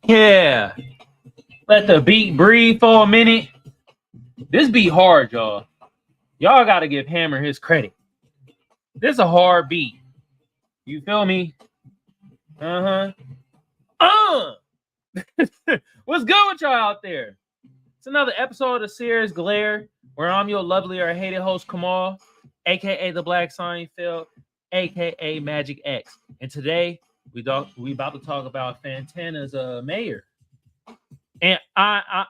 Yeah. Let the beat breathe for a minute. This beat hard, y'all. Y'all got to give Hammer his credit. This is a hard beat. You feel me? What's good with y'all out there? It's another episode of Seers Glare, where I'm your lovely or hated host, Kamal, a.k.a. the Black Seinfeld, a.k.a. Magic X. And today, we about to talk about Fontana's mayor. And I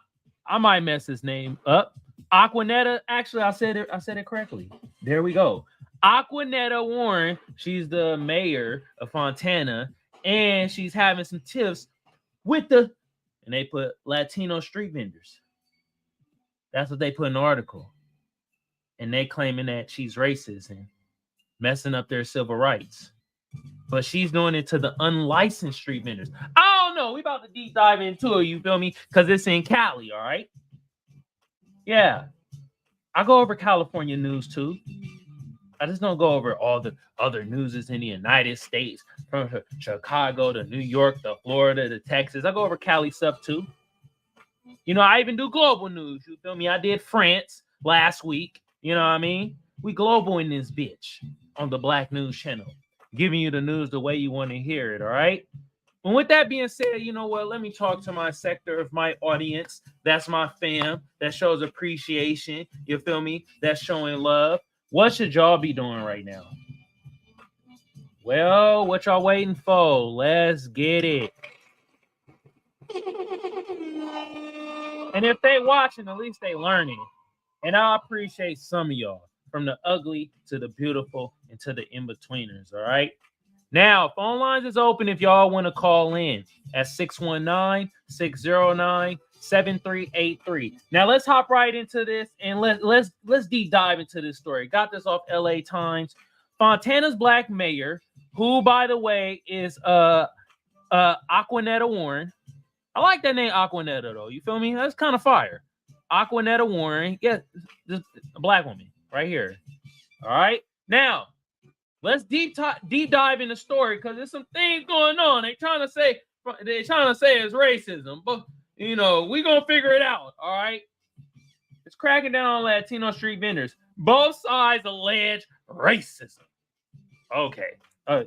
might mess his name up. Acquanetta. Actually, I said it correctly. There we go. Acquanetta Warren. She's the mayor of Fontana, and she's having some tiffs with and they put Latino street vendors. That's what they put in the article, and they claiming that she's racist and messing up their civil rights. But she's doing it to the unlicensed street vendors. I don't know. We about to deep dive into it. You feel me? Because it's in Cali, all right? Yeah. I go over California news too. I just don't go over all the other newses in the United States, from Chicago to New York to Florida to Texas. I go over Cali stuff too. You know, I even do global news. You feel me? I did France last week. You know what I mean? We global in this bitch on the Black News Channel, giving you the news the way you want to hear it, all right? And with that being said, you know what? Let me talk to my sector of my audience. That's my fam that shows appreciation. You feel me? That's showing love. What should y'all be doing right now? Well, what y'all waiting for? Let's get it. And if they watching, at least they learning. And I appreciate some of y'all, from the ugly to the beautiful and to the in-betweeners, all right? Now, phone lines is open if y'all want to call in at 619-609-7383. Now, let's hop right into this and let's deep dive into this story. Got this off LA Times. Fontana's black mayor, who, by the way, is Acquanetta Warren. I like that name, Acquanetta, though. You feel me? That's kind of fire. Acquanetta Warren. Yeah, just a black woman right here. All right. Now, let's deep dive in the story, because there's some things going on. They're trying to say it's racism, but you know, we're gonna figure it out. All right. It's cracking down on Latino street vendors. Both sides allege racism. Okay.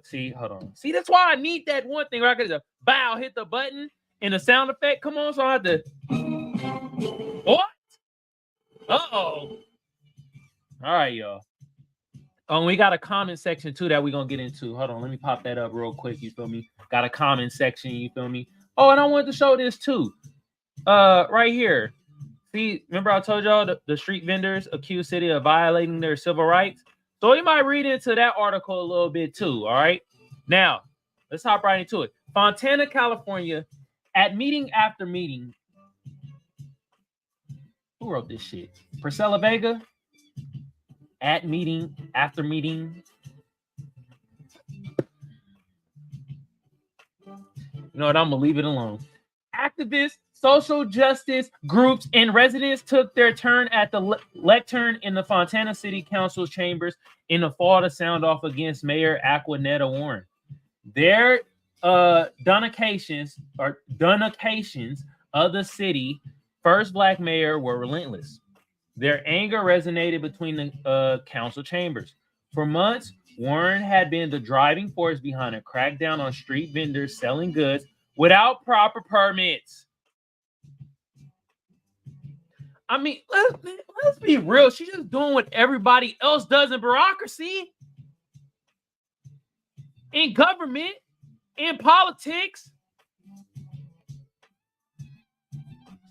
See, hold on. See, that's why I need that one thing where I could just bow, hit the button, and the sound effect. Come on, so I have to. What? Uh-oh. All right, y'all. Oh, we got a comment section too that we're gonna get into. Hold on, let me pop that up real quick. You feel me? Got a comment section, you feel me? Oh, and I wanted to show this too. Right here. See, remember I told y'all the street vendors accused city of violating their civil rights? So you might read into that article a little bit too, all right? Now, let's hop right into it. Fontana, California, at meeting after meeting. Who wrote this shit? Priscilla Vega? At meeting after meeting. You know what? I'm going to leave it alone. Activists, social justice groups, and residents took their turn at the lectern in the Fontana City Council's chambers in the fall to sound off against Mayor Acquanetta Warren. Their denunciations of the city's first black mayor were relentless. Their anger resonated between the council chambers. For months, Warren had been the driving force behind a crackdown on street vendors selling goods without proper permits. I mean, let's be real. She's just doing what everybody else does in bureaucracy, in government, in politics.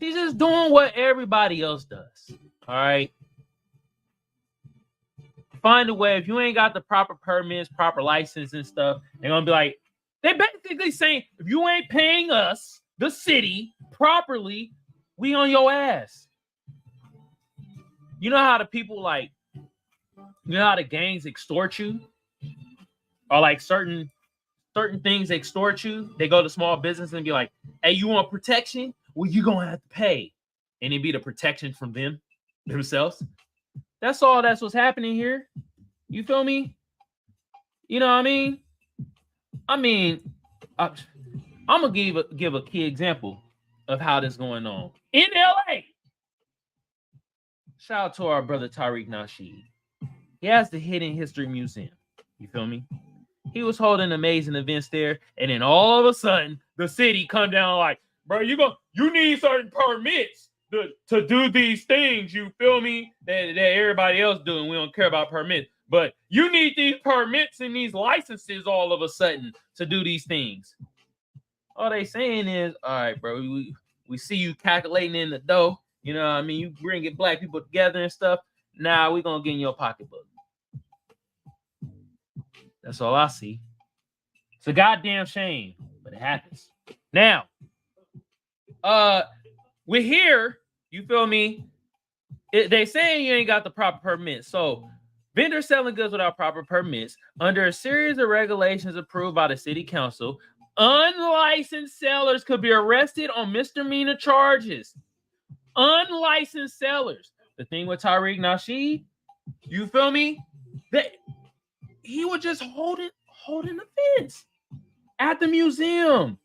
She's just doing what everybody else does. All right. Find a way. If you ain't got the proper permits, proper license and stuff, they're gonna be like, they basically saying, if you ain't paying us, the city, properly, we on your ass. You know how the people like, you know how the gangs extort you? Or like certain things extort you. They go to small business and be like, hey, you want protection? Well, you're gonna have to pay. And it be the protection from themselves. That's all that's what's happening here. You feel me? You know what I mean? I'm gonna give a key example of how this going on in LA. Shout out to our brother Tariq Nasheed. He has the Hidden History Museum. You feel me? He was holding amazing events there, and then all of a sudden, the city come down like, bro, you need certain permits to do these things. You feel me? That everybody else doing. We don't care about permits, but you need these permits and these licenses all of a sudden to do these things. All they saying is, all right, bro, we see you calculating in the dough. You know what I mean? You bringing black people together and stuff. Nah, we gonna get in your pocketbook. That's all I see. It's a goddamn shame, but it happens. Now, we're here. You feel me? They saying you ain't got the proper permits. So, vendors selling goods without proper permits under a series of regulations approved by the city council, unlicensed sellers could be arrested on misdemeanor charges. Unlicensed sellers. The thing with Tariq Nasheed, you feel me? That he was just holding the fence at the museum,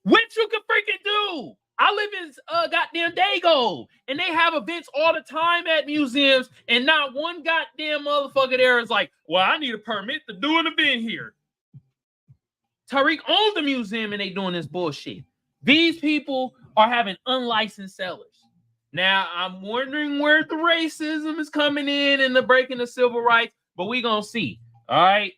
which you can freaking do. I live in goddamn Dago, and they have events all the time at museums, and not one goddamn motherfucker there is like, well, I need a permit to do an event here. Tariq owns the museum, and they doing this bullshit. These people are having unlicensed sellers. Now, I'm wondering where the racism is coming in and the breaking the civil rights, but we gonna see. All right.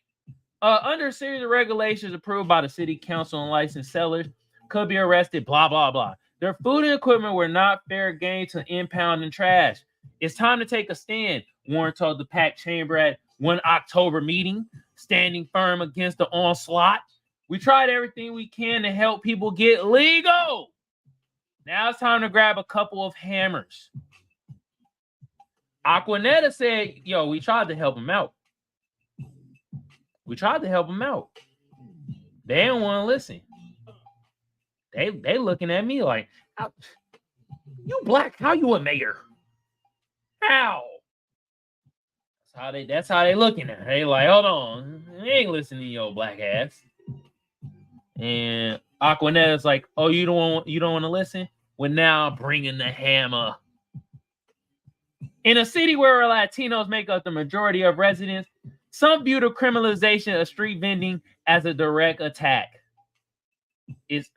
Under a series of regulations approved by the city council, and licensed sellers could be arrested, blah, blah, blah. Their food and equipment were not fair game to impound and trash. It's time to take a stand, Warren told the packed chamber at one October meeting, standing firm against the onslaught. We tried everything we can to help people get legal. Now it's time to grab a couple of hammers. Acquanetta said, yo, we tried to help him out. We tried to help them out. They didn't want to listen. They looking at me like, you black, how you a mayor? How? That's how they looking at it. They like, hold on, they ain't listening to your black ass. And Acquanetta's like, oh, you don't want to listen? Well, now I'm bringing the hammer. In a city where Latinos make up the majority of residents, some view the criminalization of street vending as a direct attack. It's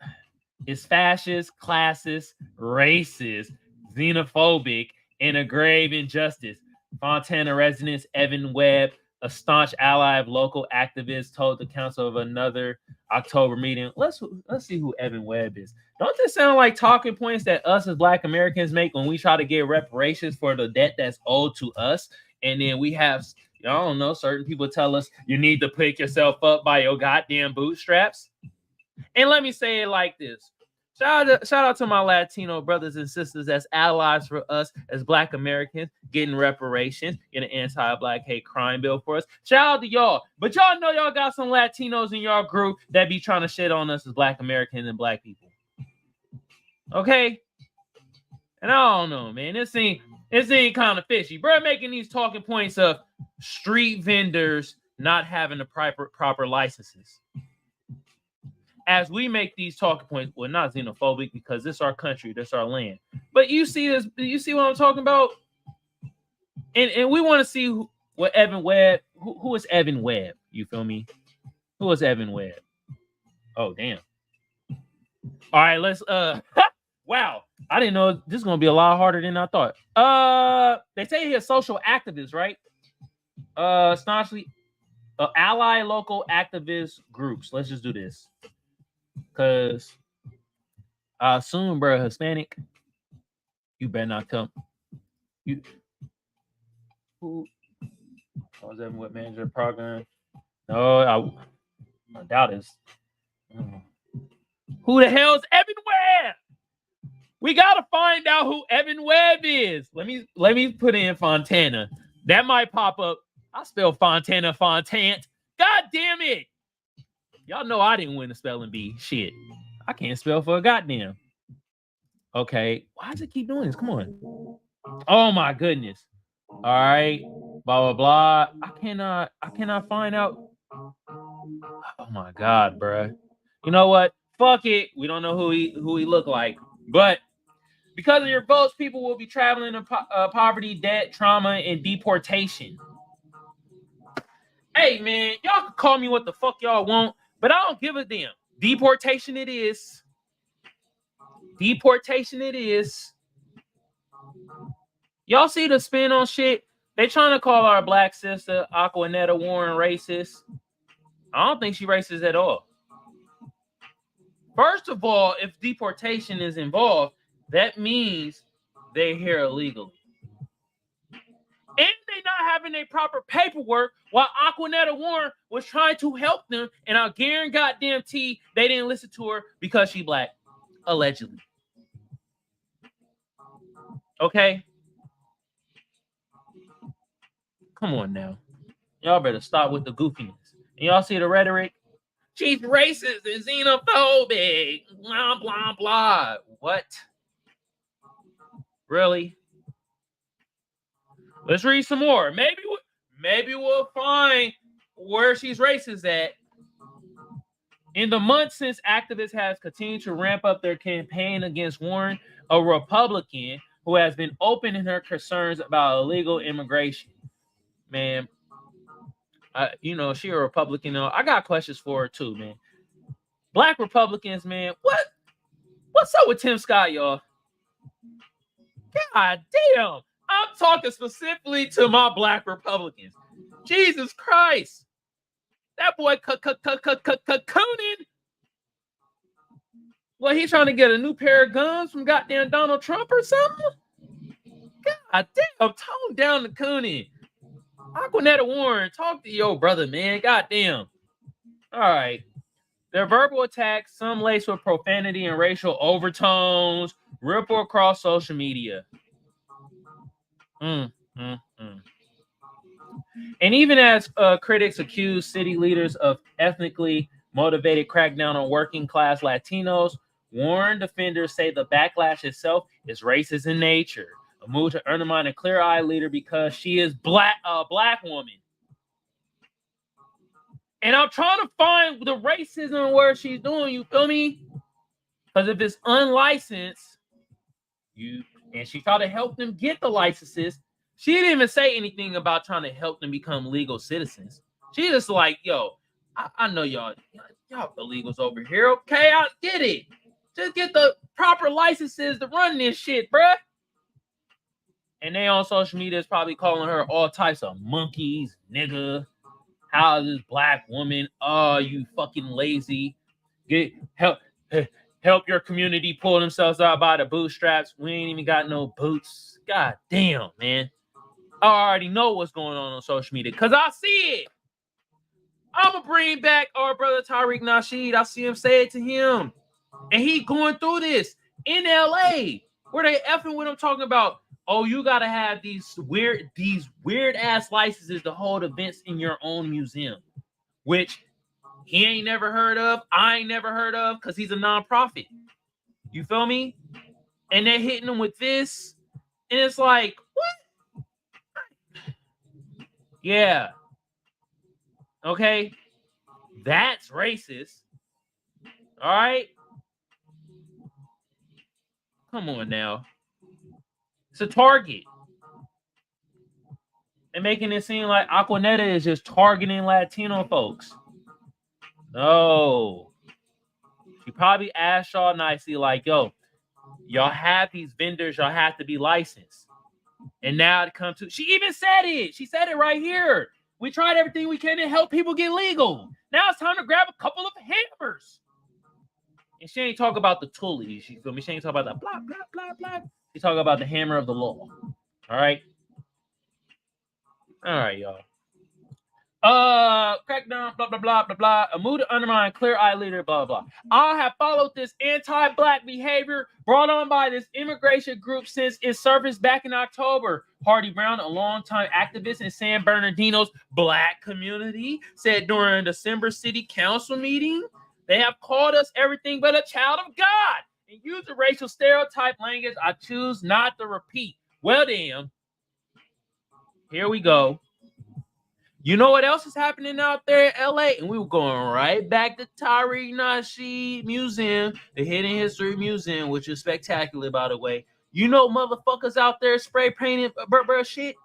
fascist, classist, racist, xenophobic, and a grave injustice. Fontana resident Evan Webb, a staunch ally of local activists, told the council of another October meeting. Let's see who Evan Webb is. Don't this sound like talking points that us as Black Americans make when we try to get reparations for the debt that's owed to us? And then we have, I don't know, certain people tell us you need to pick yourself up by your goddamn bootstraps. And let me say it like this. Shout out to my Latino brothers and sisters as allies for us as Black Americans, getting reparations, getting an anti-Black hate crime bill for us. Shout out to y'all. But y'all know y'all got some Latinos in y'all group that be trying to shit on us as Black Americans and Black people. Okay? And I don't know, man. This ain't kind of fishy. Bro, making these talking points of street vendors not having the proper licenses. As we make these talking points, well, not xenophobic because this is our country, this is our land. But you see this, you see what I'm talking about? And we want to see what Evan Webb, who is Evan Webb? You feel me? Who is Evan Webb? Oh, damn. All right, let's wow. I didn't know this is gonna be a lot harder than I thought. They say he's a social activist, right? Staunchly ally local activist groups. Let's just do this. Cause I assume, bro, Hispanic. You better not tell you who was Evan Webb manager of the program. No, I doubt it. Who the hell is Evan Webb? We gotta find out who Evan Webb is. Let me put in Fontana. That might pop up. I spell Fontana Fontant. God damn it. Y'all know I didn't win the spelling bee. Shit. I can't spell for a goddamn. Okay. Why does it keep doing this? Come on. Oh my goodness. All right, blah blah blah. I cannot find out. Oh my god, bruh. You know what? Fuck it. We don't know who he looked like, but because of your votes, people will be traveling to poverty, debt, trauma, and deportation. Hey man, y'all can call me what the fuck y'all want, but I don't give a damn. Deportation it is. Deportation it is. Y'all see the spin on shit? They trying to call our black sister Acquanetta Warren racist. I don't think she racist at all. First of all, if deportation is involved, that means they're here illegally. And they not having their proper paperwork while Acquanetta Warren was trying to help them, and I guarantee they didn't listen to her because she black. Allegedly. Okay? Come on now. Y'all better stop with the goofiness. And y'all see the rhetoric? She's racist and xenophobic. Blah, blah, blah. What? Really? Let's read some more. Maybe we'll find where she's racist at. In the months since activists have continued to ramp up their campaign against Warren, a Republican who has been open in her concerns about illegal immigration. Man, she a Republican. I got questions for her too, man. Black Republicans, man, what's up with Tim Scott, y'all? God damn. I'm talking specifically to my black Republicans. Jesus Christ. That boy cocooning. What, he trying to get a new pair of guns from goddamn Donald Trump or something? God damn, tone down the cooning. Acquanetta Warren, talk to your brother, man. God damn. All right. Their verbal attacks, some laced with profanity and racial overtones, ripple across social media. And even as critics accuse city leaders of ethnically motivated crackdown on working class Latinos, Warren defenders say the backlash itself is racist in nature, a move to undermine a clear-eyed leader because she is a black woman. And I'm trying to find the racism where she's doing, you feel me? Because if it's unlicensed, and she tried to help them get the licenses, she didn't even say anything about trying to help them become legal citizens. She just like, yo, I know y'all illegals over here, okay? I get it. Just get the proper licenses to run this shit, bruh. And they on social media is probably calling her all types of monkeys, nigga. How is this black woman? Oh, you fucking lazy. Help your community pull themselves out by the bootstraps. We ain't even got no boots. God damn, man. I already know what's going on social media because I see it. I'm going to bring back our brother Tariq Nasheed. I see him say it to him. And he going through this in LA where they effing with him talking about, oh, you got to have these weird ass licenses to hold events in your own museum, which he ain't never heard of. I ain't never heard of because he's a nonprofit. You feel me? And they're hitting him with this. And it's like, what? Yeah. Okay. That's racist. All right. Come on now. It's a target. And making it seem like Acquanetta is just targeting Latino folks. No. She probably asked y'all nicely, like, yo, y'all have these vendors, y'all have to be licensed. And now it comes to, she even said it. She said it right here. We tried everything we can to help people get legal. Now it's time to grab a couple of hammers. And she ain't talk about the tullies. You feel me? She ain't talk about the blah, blah, blah, blah. She talk about the hammer of the law. All right? All right, y'all. Crackdown, blah, blah, blah, blah, blah. A move to undermine clear-eyed leader, blah, blah. I have followed this anti-black behavior brought on by this immigration group since it surfaced back in October. Hardy Brown, a longtime activist in San Bernardino's black community, said during a December city council meeting, they have called us everything but a child of God and used the racial stereotype language I choose not to repeat. Well, damn. Here we go. You know what else is happening out there in LA? And we were going right back to Tariq Nasheed Museum, the Hidden History Museum, which is spectacular, by the way. You know motherfuckers out there spray painting shit?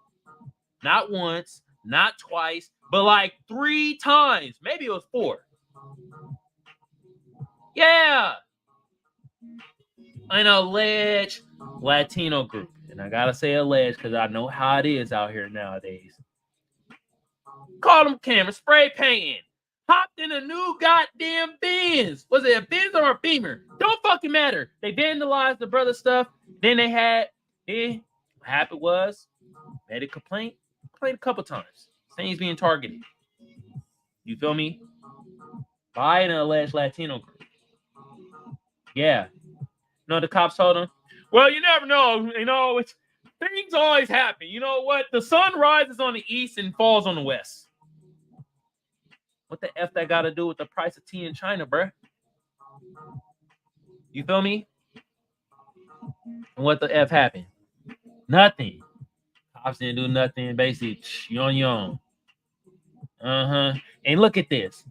Not once, not twice, but like 3 times. Maybe it was 4. Yeah. An alleged Latino group. And I gotta say alleged because I know how it is out here nowadays. Called them cameras, spray painting. Hopped in a new goddamn Benz. Was it a Benz or a Beamer? Don't fucking matter. They vandalized the brother stuff. Then they had, what happened was, made a complaint a couple times. Saying he's being targeted. You feel me? By an alleged Latino group. Yeah. You know, the cops told him, well, you never know. You know, things always happen. You know what? The sun rises on the east and falls on the west. What the F that got to do with the price of tea in China, bruh? You feel me? And what the F happened? Nothing. Cops didn't do nothing. Basically, yon. And look at this.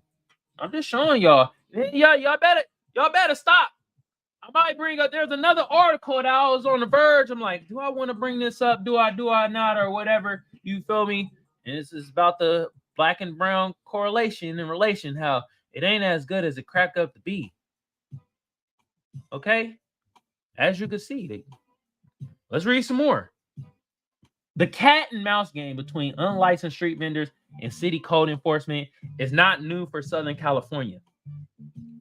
I'm just showing y'all. Y'all better stop. I might bring up. There's another article that I was on the verge. I'm like, do I want to bring this up? Do I not, or whatever? You feel me? And this is about the black and brown correlation and relation. How it ain't as good as it cracked up to be. Okay, as you can see, let's read some more. The cat and mouse game between unlicensed street vendors and city code enforcement is not new for Southern California.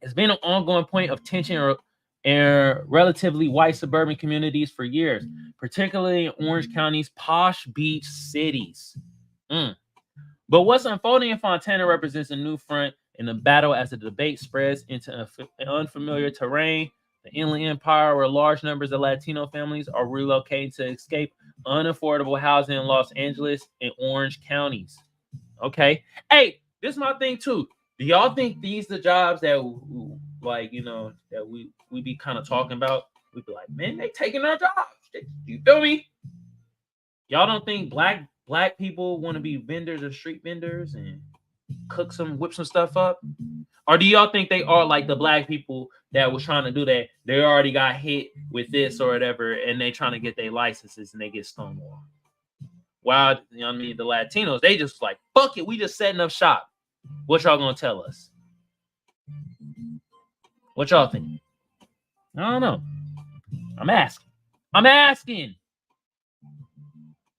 It's been an ongoing point of tension in relatively white suburban communities for years, particularly in Orange County's posh beach cities. But what's unfolding in Fontana represents a new front in the battle as the debate spreads into unfamiliar terrain. The Inland Empire, where large numbers of Latino families are relocating to escape unaffordable housing in Los Angeles and Orange counties. Okay. Hey, this is my thing too. Do y'all think these are the jobs that, like, you know, that we be kind of talking about? We be like, man, they taking our jobs. You feel me? Y'all don't think black people want to be vendors or street vendors and whip some stuff up? Or do y'all think they are like the black people that was trying to do that? They already got hit with this or whatever, and they trying to get their licenses and they get stonewalled. While, you know what I mean, the Latinos, they just like, fuck it, we just setting up shop. What y'all gonna tell us? What y'all think? I don't know. I'm asking.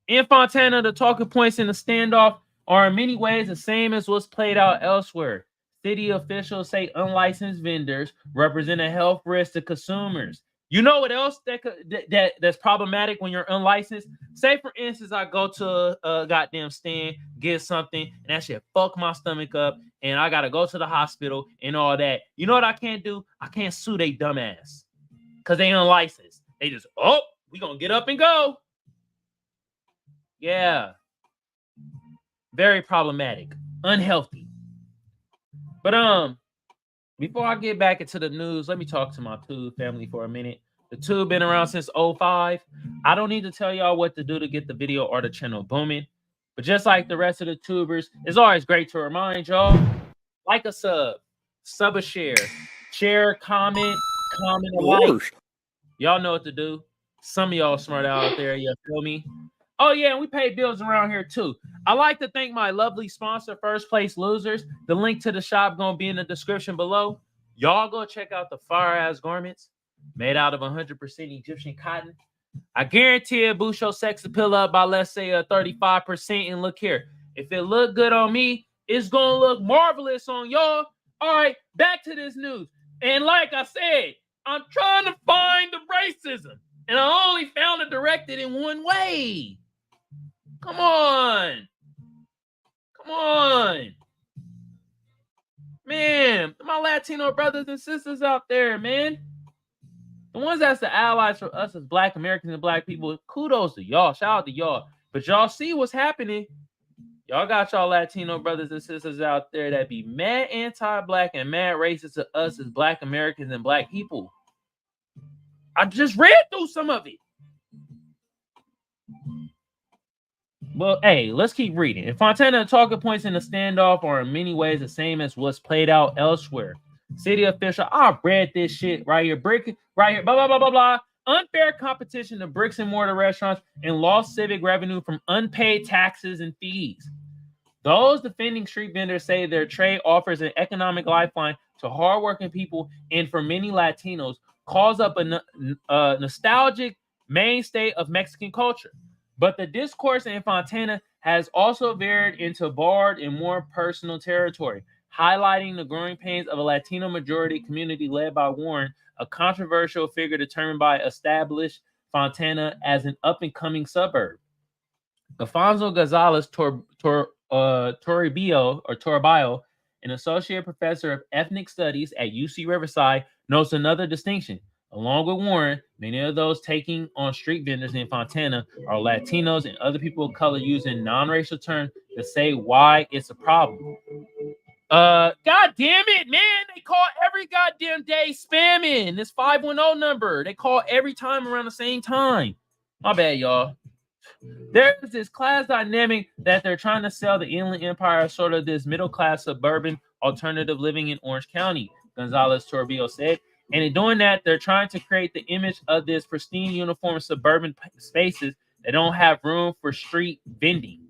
In Fontana, the talking points in the standoff are in many ways the same as what's played out elsewhere. City officials say unlicensed vendors represent a health risk to consumers. You know what else that's problematic when you're unlicensed? Say, for instance, I go to a goddamn stand, get something, and that shit fuck my stomach up, and I gotta go to the hospital and all that. You know what I can't do? I can't sue they dumbass because they unlicensed. They just, we gonna get up and go. Yeah. Very problematic. Unhealthy. But before I get back into the news, let me talk to my Tube family for a minute. The Tube been around since 2005. I don't need to tell y'all what to do to get the video or the channel booming. But just like the rest of the tubers, it's always great to remind y'all, like a sub a share, comment a like. Y'all know what to do. Some of y'all smart out there, you feel me? Oh, yeah, and we pay bills around here, too. I like to thank my lovely sponsor, First Place Losers. The link to the shop going to be in the description below. Y'all go check out the fire-ass garments made out of 100% Egyptian cotton. I guarantee it boost your sex appeal up by, let's say, 35%. And look here, if it look good on me, it's going to look marvelous on y'all. All right, back to this news. And like I said, I'm trying to find the racism. And I only found it directed in one way. Come on. Man, my Latino brothers and sisters out there, man. The ones that's the allies for us as Black Americans and Black people, kudos to y'all. Shout out to y'all. But y'all see what's happening. Y'all got y'all Latino brothers and sisters out there that be mad anti-Black and mad racist to us as Black Americans and Black people. I just read through some of it. Well, hey, let's keep reading. In Fontana, talking points in the standoff are in many ways the same as what's played out elsewhere. City official, I read this shit right here. Brick, right here, blah, blah, blah, blah, blah. Unfair competition of bricks and mortar restaurants and lost civic revenue from unpaid taxes and fees. Those defending street vendors say their trade offers an economic lifeline to hardworking people and for many Latinos, calls up a nostalgic mainstay of Mexican culture. But the discourse in Fontana has also veered into barred and more personal territory, highlighting the growing pains of a Latino majority community led by Warren, a controversial figure determined by established Fontana as an up-and-coming suburb. Alfonso Gonzalez Toribio, an associate professor of ethnic studies at UC Riverside, notes another distinction. Along with Warren, many of those taking on street vendors in Fontana are Latinos and other people of color using non-racial terms to say why it's a problem. God damn it, man. They call every goddamn day spamming. This 510 number. They call every time around the same time. My bad, y'all. There's this class dynamic that they're trying to sell the Inland Empire as sort of this middle-class suburban alternative living in Orange County, Gonzalez Toribio said. And in doing that, they're trying to create the image of this pristine, uniform suburban spaces that don't have room for street vending.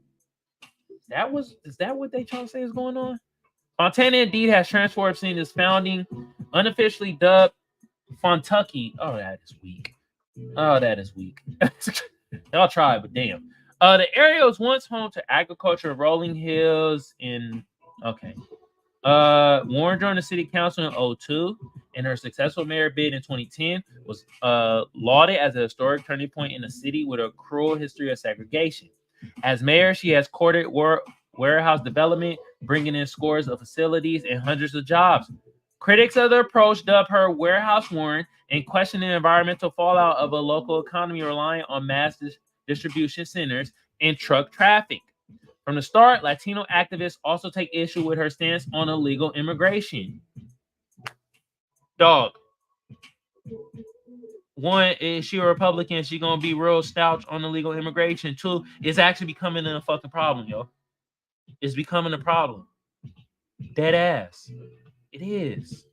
Is that what they trying to say is going on? Fontana indeed has transformed since its founding, unofficially dubbed Fontucky. Oh, that is weak. Y'all try, but damn. The area was once home to agriculture, rolling hills, and okay. Warren joined the city council in 2002, and her successful mayor bid in 2010 was lauded as a historic turning point in the city with a cruel history of segregation. As mayor, she has courted warehouse development, bringing in scores of facilities and hundreds of jobs. Critics of the approach dub her Warehouse Warren and question the environmental fallout of a local economy relying on mass distribution centers and truck traffic. From the start, Latino activists also take issue with her stance on illegal immigration. Dog. One, is she a Republican? She gonna be real stout on illegal immigration. Two, it's actually becoming a fucking problem, yo. It's becoming a problem. Dead ass. It is.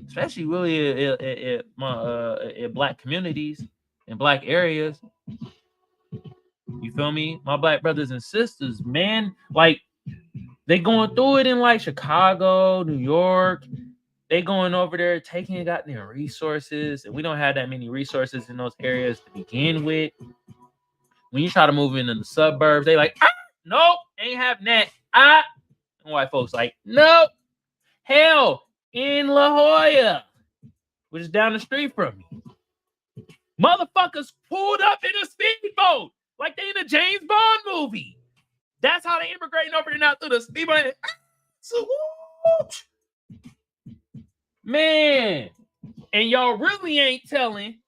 Especially really at black communities and black areas. You feel me? My black brothers and sisters, man, like they going through it in like Chicago, New York. They going over there taking goddamn resources, and we don't have that many resources in those areas to begin with. When you try to move into the suburbs, they like, nope, ain't having that. And white folks like, nope. Hell, in La Jolla, which is down the street from me, motherfuckers pulled up in a speedboat like they in a James Bond movie. That's how they immigrating over there now through the speedboat. Man, and y'all really ain't telling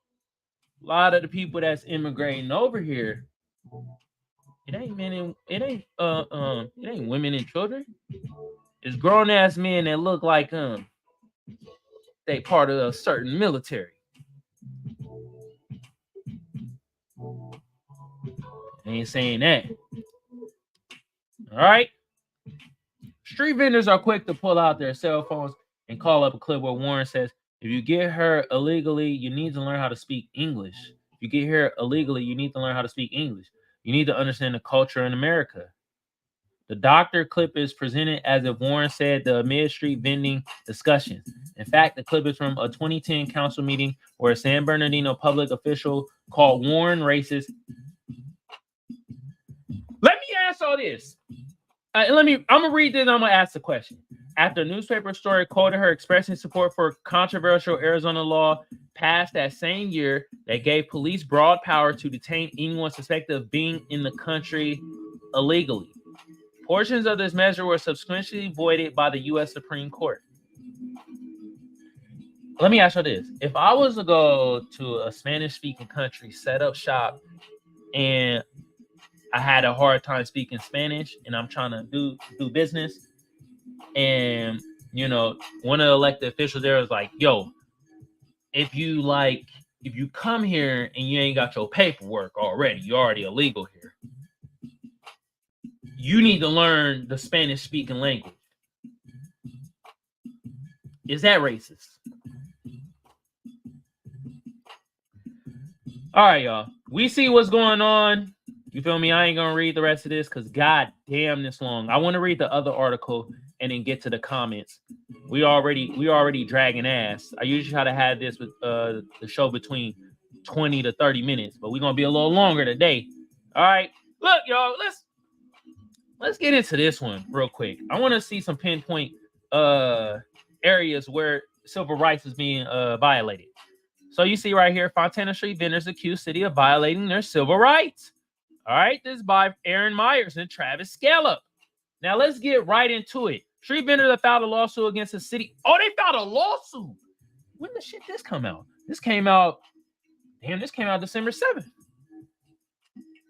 a lot of the people that's immigrating over here. It ain't women and children. It's grown ass men that look like they part of a certain military. I ain't saying that. All right. Street vendors are quick to pull out their cell phones and call up a clip where Warren says, if you get here illegally, you need to learn how to speak English. If you get here illegally, you need to learn how to speak English. You need to understand the culture in America. The doctor clip is presented as if Warren said the mid-street vending discussion. In fact, the clip is from a 2010 council meeting where a San Bernardino public official called Warren racist. Let me ask all this. I'm gonna read this and I'm gonna ask the question. After a newspaper story quoted her expressing support for controversial Arizona law passed that same year that gave police broad power to detain anyone suspected of being in the country illegally. Portions of this measure were subsequently voided by the U.S. Supreme Court. Let me ask you this. If I was to go to a Spanish-speaking country, set up shop, and I had a hard time speaking Spanish, and I'm trying to do business, and, you know, one of the elected officials there was like, yo, if you come here and you ain't got your paperwork already, you're already illegal here. you need to learn the Spanish speaking language. Is that racist? All right, y'all. We see what's going on. You feel me? I ain't gonna read the rest of this because god damn this long. I want to read the other article and then get to the comments. We already dragging ass. I usually try to have this with the show between 20 to 30 minutes, but we're gonna be a little longer today. All right. Look, y'all, let's get into this one real quick. I want to see some pinpoint areas where civil rights is being violated. So you see right here, Fontana street vendors accuse city of violating their civil rights. All right, this is by Aaron Myers and Travis Scallop. Now let's get right into it. Street vendors have filed a lawsuit against the city. Oh, they filed a lawsuit. When the shit this come out? This came out December 7th.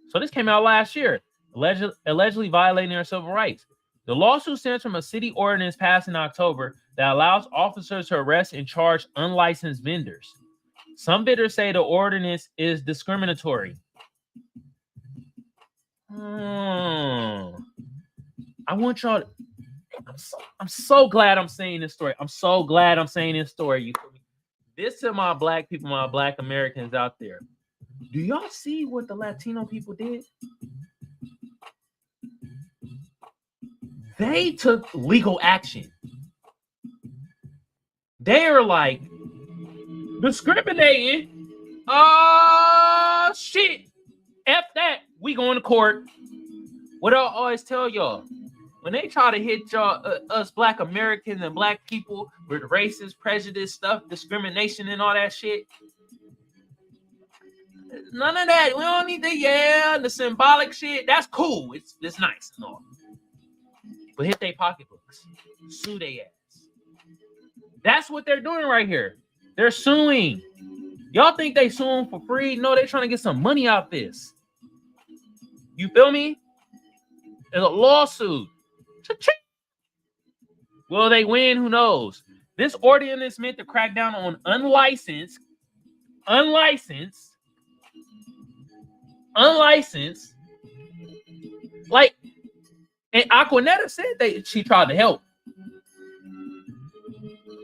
So this came out last year, allegedly violating their civil rights. The lawsuit stems from a city ordinance passed in October that allows officers to arrest and charge unlicensed vendors. Some vendors say the ordinance is discriminatory. I want y'all to, I'm so glad I'm saying this story. I'm so glad I'm saying this story. This to my black people, my black Americans out there. Do y'all see what the Latino people did? They took legal action. They are like discriminating. Shit. F that. We going to court. What I always tell y'all, when they try to hit y'all, us black Americans and black people with racist, prejudice stuff, discrimination and all that shit, none of that. We don't need the symbolic shit. That's cool. It's nice and all. But hit their pocketbooks. Sue their ass. That's what they're doing right here. They're suing. Y'all think they suing for free? No, they're trying to get some money out of this. You feel me? There's a lawsuit. Cha-ching. Will they win? Who knows? This ordinance meant to crack down on unlicensed, like, and Acquanetta said she tried to help.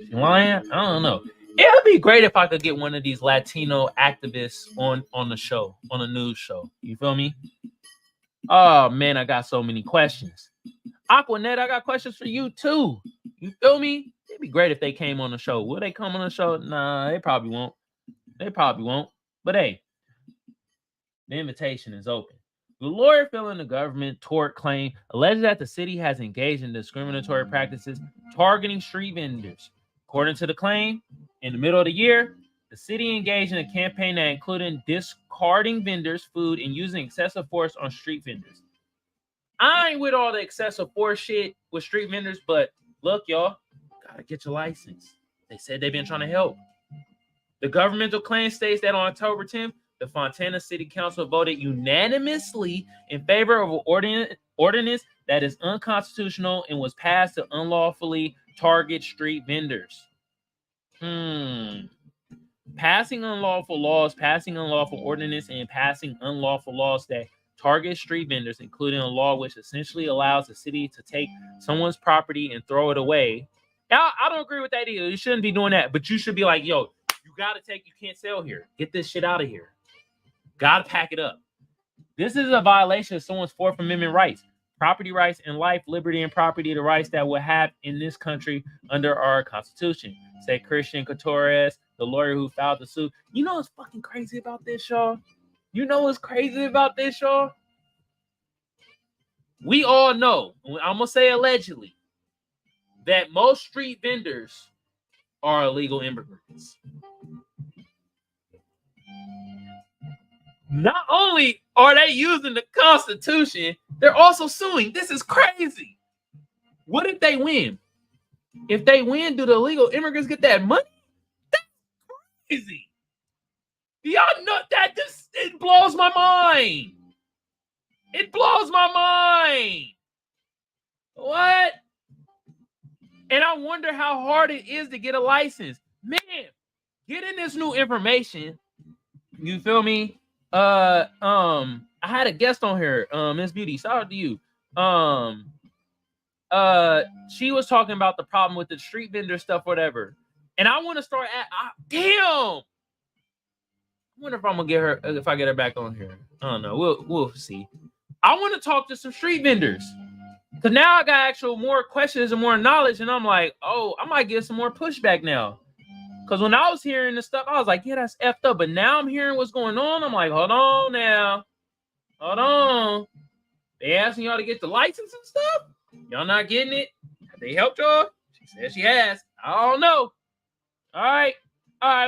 She lying? I don't know. It would be great if I could get one of these Latino activists on the show, on a news show. You feel me? Oh, man, I got so many questions. Acquanetta, I got questions for you, too. You feel me? It'd be great if they came on the show. Will they come on the show? Nah, they probably won't. But, hey, the invitation is open. The lawyer filling the government tort claim alleged that the city has engaged in discriminatory practices targeting street vendors. According to the claim, in the middle of the year, the city engaged in a campaign that included discarding vendors' food and using excessive force on street vendors. I ain't with all the excessive force shit with street vendors, but look, y'all, gotta get your license. They said they've been trying to help. The governmental claim states that on October 10th, the Fontana City Council voted unanimously in favor of an ordinance that is unconstitutional and was passed to unlawfully target street vendors. Passing unlawful laws, passing unlawful ordinance, and passing unlawful laws that target street vendors, including a law which essentially allows the city to take someone's property and throw it away. I don't agree with that either. You shouldn't be doing that, but you should be like, yo, you can't sell here. Get this shit out of here. Gotta pack it up. This is a violation of someone's Fourth Amendment rights. Property rights in life, liberty, and property, the rights that we have in this country under our Constitution, said Christian Coutures, the lawyer who filed the suit. You know what's fucking crazy about this, y'all? We all know, I'm going to say allegedly, that most street vendors are illegal immigrants. Not only are they using the Constitution, they're also suing. This is crazy. What if they win? If they win, do the illegal immigrants get that money? That's crazy. Y'all know that it blows my mind. It blows my mind. What? And I wonder how hard it is to get a license. Man, getting this new information, you feel me? I had a guest on here, Miss Beauty. Shout out to you. She was talking about the problem with the street vendor stuff, whatever. And I want to start at damn. I wonder if I'm gonna get her if I get her back on here. I don't know. We'll see. I want to talk to some street vendors. Cause now I got actual more questions and more knowledge, and I'm like, oh, I might get some more pushback now. Cause when I was hearing this stuff, I was like, yeah, that's effed up. But now I'm hearing what's going on. I'm like, hold on now. Hold on. They asking y'all to get the license and stuff. Y'all not getting it? Have they helped y'all? She said she has. I don't know. All right.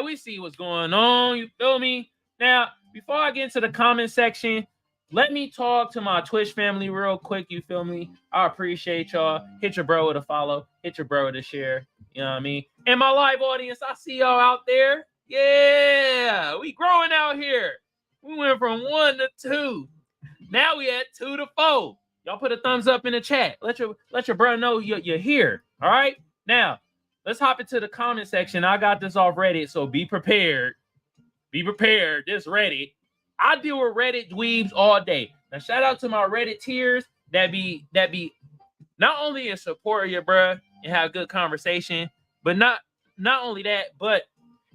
We see what's going on. You feel me? Now, before I get into the comment section, let me talk to my Twitch family real quick. You feel me? I appreciate y'all. Hit your bro with a follow. Hit your bro with a share. You know what I mean? And my live audience, I see y'all out there. Yeah, we growing out here. We went from 1 to 2. Now we at 2 to 4. Y'all put a thumbs up in the chat. Let your brother know you're here. All right. Now let's hop into the comment section. I got this off Reddit, so be prepared. Be prepared. This Reddit. I deal with Reddit dweebs all day. Now shout out to my Reddit tiers that be not only in support of your bruh and have good conversation, but not only that, but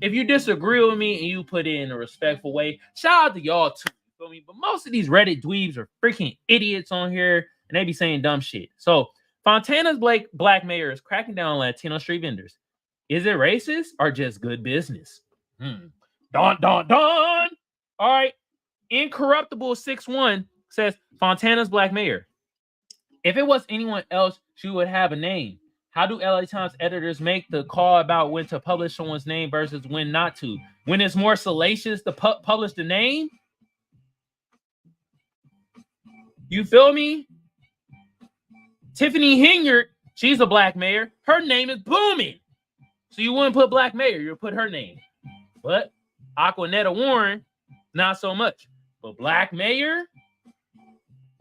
if you disagree with me and you put it in a respectful way, shout out to y'all too. You feel me? But most of these Reddit dweebs are freaking idiots on here and they be saying dumb shit. So Fontana's black mayor is cracking down on Latino street vendors. Is it racist or just good business? Dun. All right. Incorruptible 61 says Fontana's black mayor. If it was anyone else, she would have a name. How do LA Times editors make the call about when to publish someone's name versus when not to? When it's more salacious to publish the name? You feel me? Tiffany Hinyard, she's a black mayor. Her name is booming. So you wouldn't put black mayor, you would put her name. But Acquanetta Warren, not so much. But black mayor,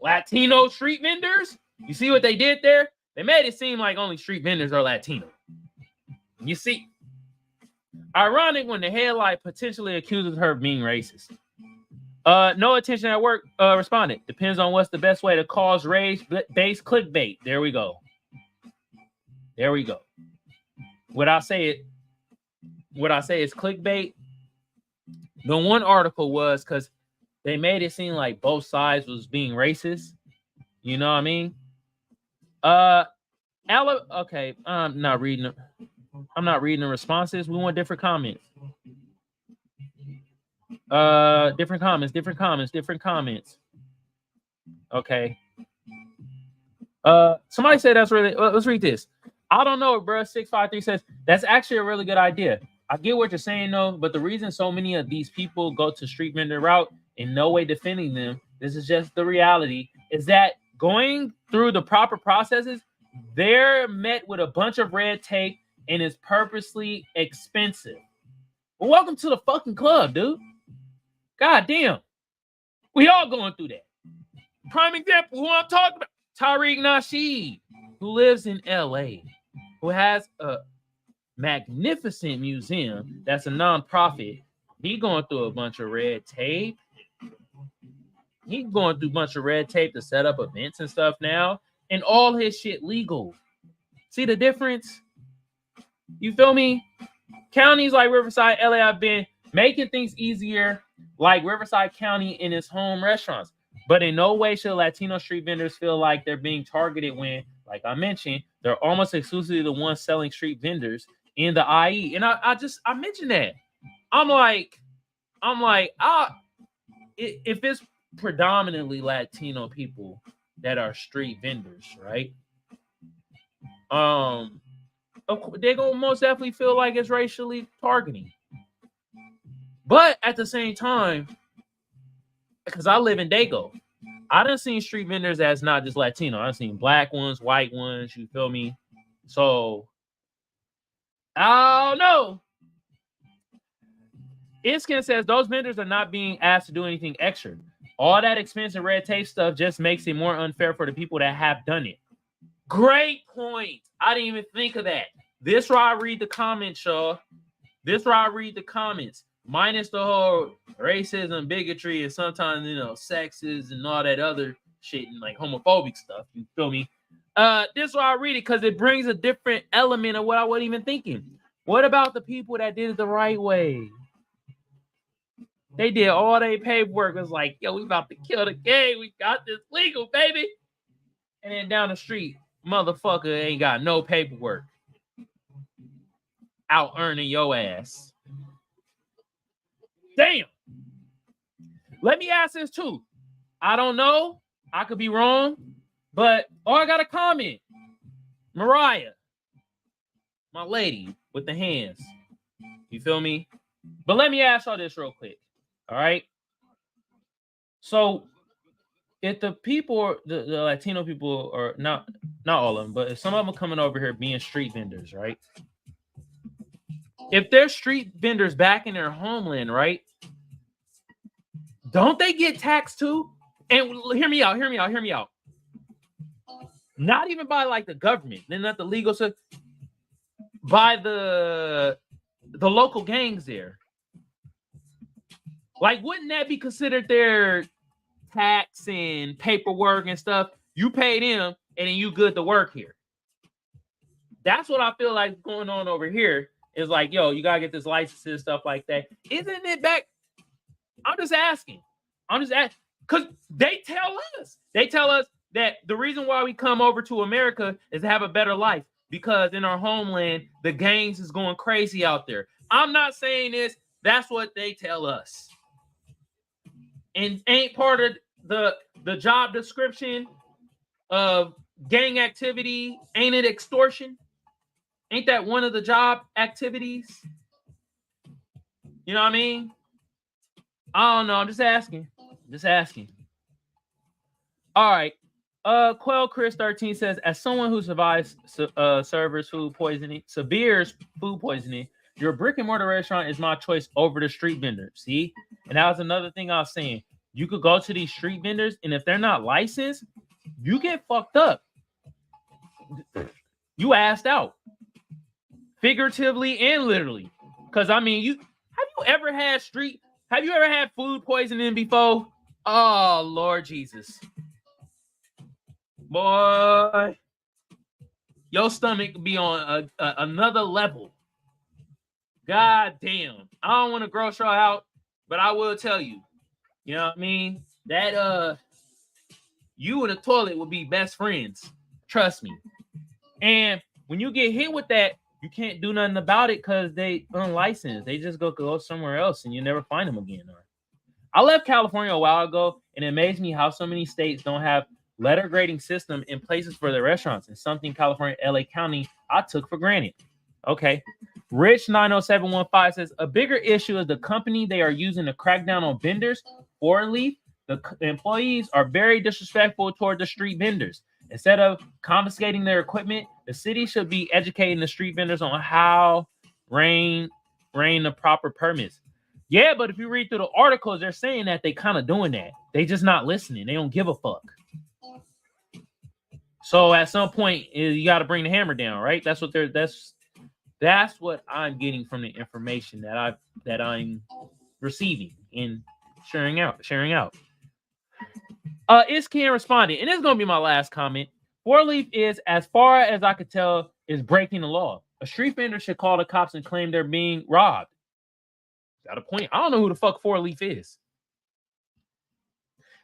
Latino street vendors, you see what they did there? They made it seem like only street vendors are Latino. You see, ironic when the headline potentially accuses her of being racist. No attention at work responded. Depends on what's the best way to cause rage-based clickbait. There we go. What I say is clickbait. The one article was because they made it seem like both sides was being racist. You know what I mean? Okay, I'm not reading the responses. We want different comments. Different comments. Okay. Somebody said that's really. Let's read this. I don't know, bro. 653 says that's actually a really good idea. I get what you're saying though, but the reason so many of these people go to street vendor route, in no way defending them, this is just the reality, is that going through the proper processes, they're met with a bunch of red tape and is purposely expensive. Well, welcome to the fucking club, dude. God damn. We all going through that. Prime example, who I'm talking about, Tariq Nasheed, who lives in LA, who has a magnificent museum that's a nonprofit. He going through a bunch of red tape. He's going through a bunch of red tape to set up events and stuff now, and all his shit legal. See the difference? You feel me? Counties like Riverside, LA, have been making things easier, like Riverside County in its home restaurants. But in no way should Latino street vendors feel like they're being targeted when, like I mentioned, they're almost exclusively the ones selling street vendors in the IE. And I mentioned that. I'm like, if it's predominantly Latino people that are street vendors, right? They're gonna most definitely feel like it's racially targeting. But at the same time, because I live in Dago, I done seen street vendors as not just Latino. I've seen black ones, white ones, you feel me? So, I don't know. Iskin says those vendors are not being asked to do anything extra. All that expensive red tape stuff just makes it more unfair for the people that have done it. Great point. I didn't even think of that. This where I read the comments, y'all. This where I read the comments. Minus the whole racism, bigotry, and sometimes, sexist and all that other shit and like homophobic stuff. You feel me? This is why I read it, because it brings a different element of what I wasn't even thinking. What about the people that did it the right way? They did all their paperwork. It was like, yo, we about to kill the gang. We got this legal, baby. And then down the street, motherfucker ain't got no paperwork. Out earning your ass. Damn. Let me ask this too. I don't know. I could be wrong. But, I got a comment. Mariah. My lady with the hands. You feel me? But let me ask y'all this real quick. All right? So, if the people, the Latino people, are not all of them, but if some of them are coming over here being street vendors, right? If they're street vendors back in their homeland, right? Don't they get taxed too? And hear me out. Not even by like the government, then not the legal system, by the local gangs there. Like, wouldn't that be considered their tax and paperwork and stuff? You pay them, and then you good to work here. That's what I feel like going on over here. Is like, yo, you gotta get this license and stuff like that. Isn't it back? I'm just asking, because they tell us that the reason why we come over to America is to have a better life, because in our homeland, the gangs is going crazy out there. I'm not saying this. That's what they tell us. And ain't part of the job description of gang activity, ain't it extortion? Ain't that one of the job activities? You know what I mean? I don't know. I'm just asking. All right. Quell Chris 13 says, as someone who survives severe food poisoning, your brick and mortar restaurant is my choice over the street vendor. See? And that was another thing I was saying. You could go to these street vendors, and if they're not licensed, you get fucked up. You asked out. Figuratively and literally. Because, I mean, have you ever had food poisoning before? Oh, Lord Jesus. Boy, your stomach be on another level. God damn. I don't want to gross y'all out, but I will tell you. You know what I mean? That you and the toilet will be best friends. Trust me. And when you get hit with that, you can't do nothing about it because they unlicensed. They just go somewhere else and you never find them again. I left California a while ago, and it amazed me how so many states don't have letter grading system in places for their restaurants, and something California, LA County, I took for granted. Okay. Rich 90715 says, a bigger issue is the company they are using to crack down on vendors. Foreign leaf, the employees are very disrespectful toward the street vendors. Instead of confiscating their equipment, the city should be educating the street vendors on how rein the proper permits. Yeah, but if you read through the articles, they're saying that they kind of doing that. They just not listening. They don't give a fuck. So at some point, you got to bring the hammer down, right? That's what I'm getting from the information that I'm receiving and sharing out. Iscan responded, and this is gonna be my last comment. Four leaf is, as far as I could tell, is breaking the law. A street vendor should call the cops and claim they're being robbed. Got a point. I don't know who the fuck Four Leaf is.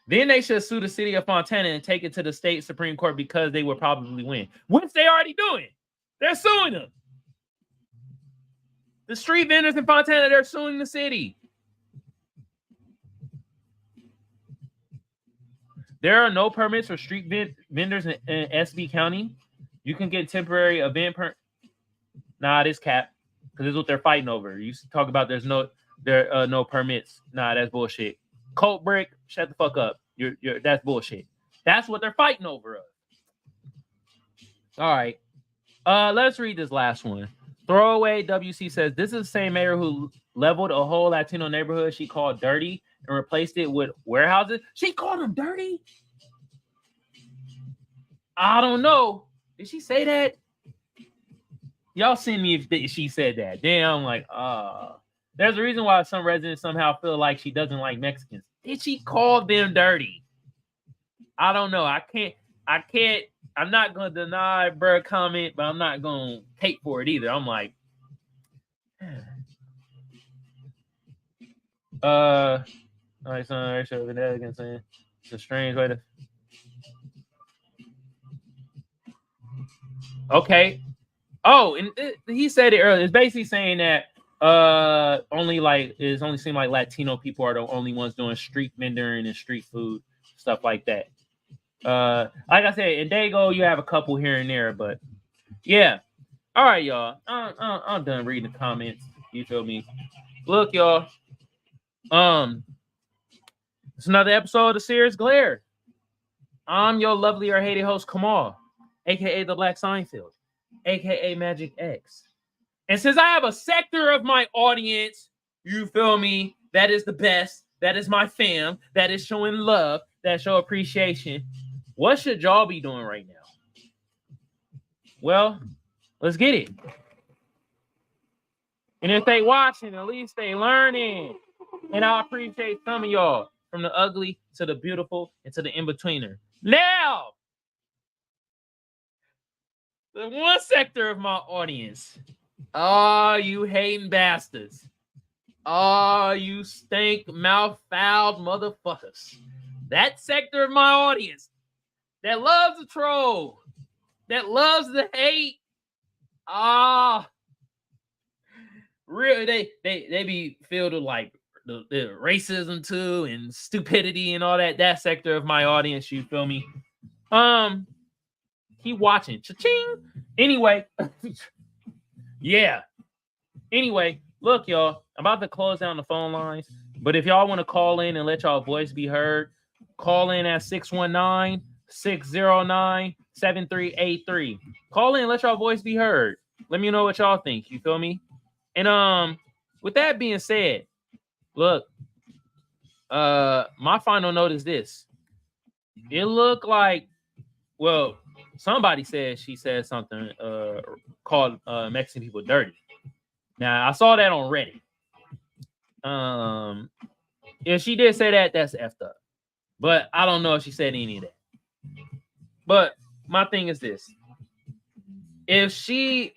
Then they should sue the city of Fontana and take it to the state Supreme Court because they would probably win, which they already doing. They're suing them. The street vendors in Fontana, they're suing the city. There are no permits for street vendors in SB County. You can get temporary event permit. Nah, this cap, because this is what they're fighting over. You talk about there's no permits. Nah, that's bullshit. Colt Brick, shut the fuck up. You're that's bullshit. That's what they're fighting over. All right. Let's read this last one. Throwaway WC says, this is the same mayor who leveled a whole Latino neighborhood she called dirty and replaced it with warehouses. She called them dirty? I don't know. Did she say that? Y'all send me if she said that. Damn, I'm like, there's a reason why some residents somehow feel like she doesn't like Mexicans. Did she call them dirty? I don't know. I can't. I'm not gonna deny bruh comment, but I'm not gonna take for it either. I'm like, all right, son, ratio of that again, saying it's a strange way to. Okay. Oh, and he said it earlier. It's basically saying that it only seems like Latino people are the only ones doing street vendoring and street food stuff like that. Like I said, in Dago you have a couple here and there, but yeah. All right, y'all. I'm done reading the comments. You feel me? Look, y'all. It's another episode of Seers Glare. I'm your lovely or hated host Kamal, aka the Black Seinfeld, aka Magic X. And since I have a sector of my audience, you feel me, that is the best, that is my fam, that is showing love, that show appreciation, what should y'all be doing right now? Well, let's get it. And if they watching, at least they learning. And I appreciate some of y'all, from the ugly to the beautiful and to the in-betweener. Now, the one sector of my audience, oh, you hating bastards. Oh, you stink mouth foul motherfuckers. That sector of my audience that loves the troll, that loves the hate. Really, they be filled with like the racism too and stupidity and all that. That sector of my audience, you feel me? Keep watching. Cha-ching. Anyway, yeah. Anyway, look, y'all. I'm about to close down the phone lines, but if y'all want to call in and let y'all voice be heard, call in at 619-609-7383. Call in and let y'all voice be heard. Let me know what y'all think. You feel me? And with that being said, look, my final note is this. It looked like, well, somebody said she said something called Mexican people dirty. Now I saw that on Reddit. If she did say that, that's effed up. But I don't know if she said any of that. But my thing is this. If she,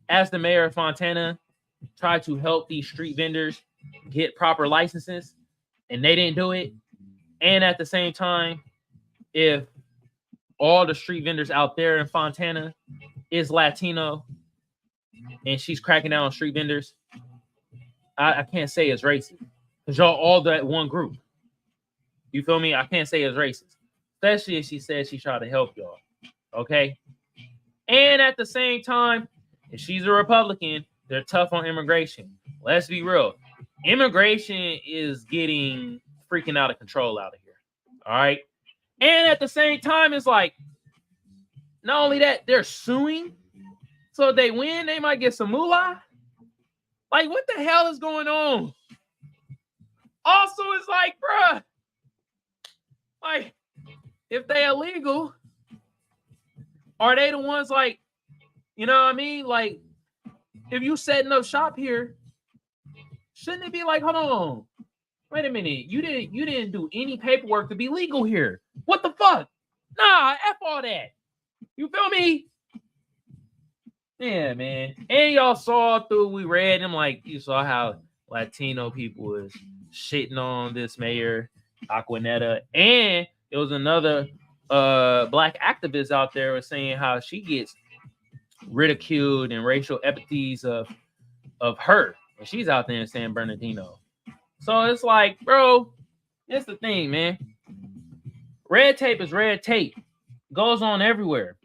as the mayor of Fontana, tried to help these street vendors get proper licenses and they didn't do it, and at the same time, if all the street vendors out there in Fontana is Latino and she's cracking down on street vendors, I can't say it's racist because y'all all that one group. You feel me? I can't say it's racist, especially if she says she tried to help y'all. Okay. And at the same time, if she's a Republican, they're tough on immigration. Let's be real. Immigration is getting freaking out of control out of here. All right. And at the same time, it's like, not only that, they're suing. So if they win, they might get some moolah. Like, what the hell is going on? Also, it's like, bruh, like, if they illegal, are they the ones like, you know what I mean? Like, if you setting up shop here, shouldn't it be like, hold on, wait a minute, you didn't do any paperwork to be legal here. What the fuck? Nah, F all that. You feel me? Yeah, man. And y'all saw through, we read them, like, you saw how Latino people was shitting on this mayor, Acquanetta. And there was another black activist out there was saying how she gets ridiculed and racial epithets of her. And she's out there in San Bernardino. So it's like, bro, that's the thing, man. Red tape is red tape. Goes on everywhere.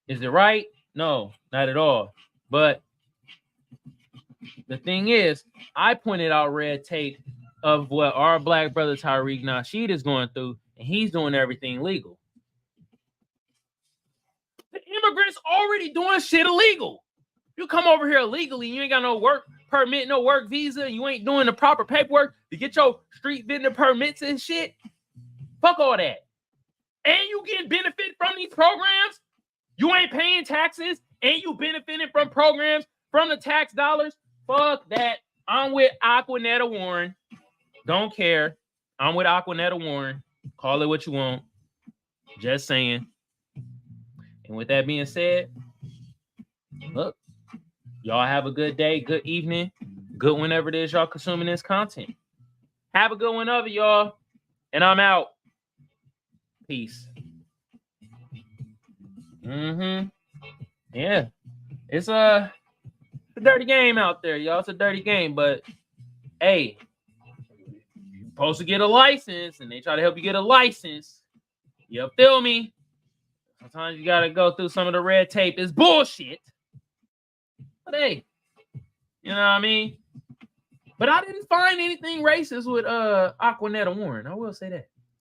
Is it right? No, not at all. But the thing is, I pointed out red tape of what our black brother Tariq Nasheed is going through, and he's doing everything legal. The immigrants already doing shit illegal. You come over here illegally, you ain't got no work permit, no work visa, you ain't doing the proper paperwork to get your street vendor permits and shit. Fuck all that. And you getting benefit from these programs. You ain't paying taxes, and you benefiting from programs from the tax dollars. Fuck that. I'm with Acquanetta Warren. Don't care. I'm with Acquanetta Warren. Call it what you want. Just saying. And with that being said, look, y'all have a good day, good evening, good whenever it is y'all consuming this content. Have a good one of it, y'all. And I'm out. Peace. Yeah. It's a dirty game out there, y'all. It's a dirty game, but hey, you're supposed to get a license, and they try to help you get a license. You feel me? Sometimes you gotta go through some of the red tape. It's bullshit. But hey, you know what I mean? But I didn't find anything racist with Acquanetta Warren. I will say that.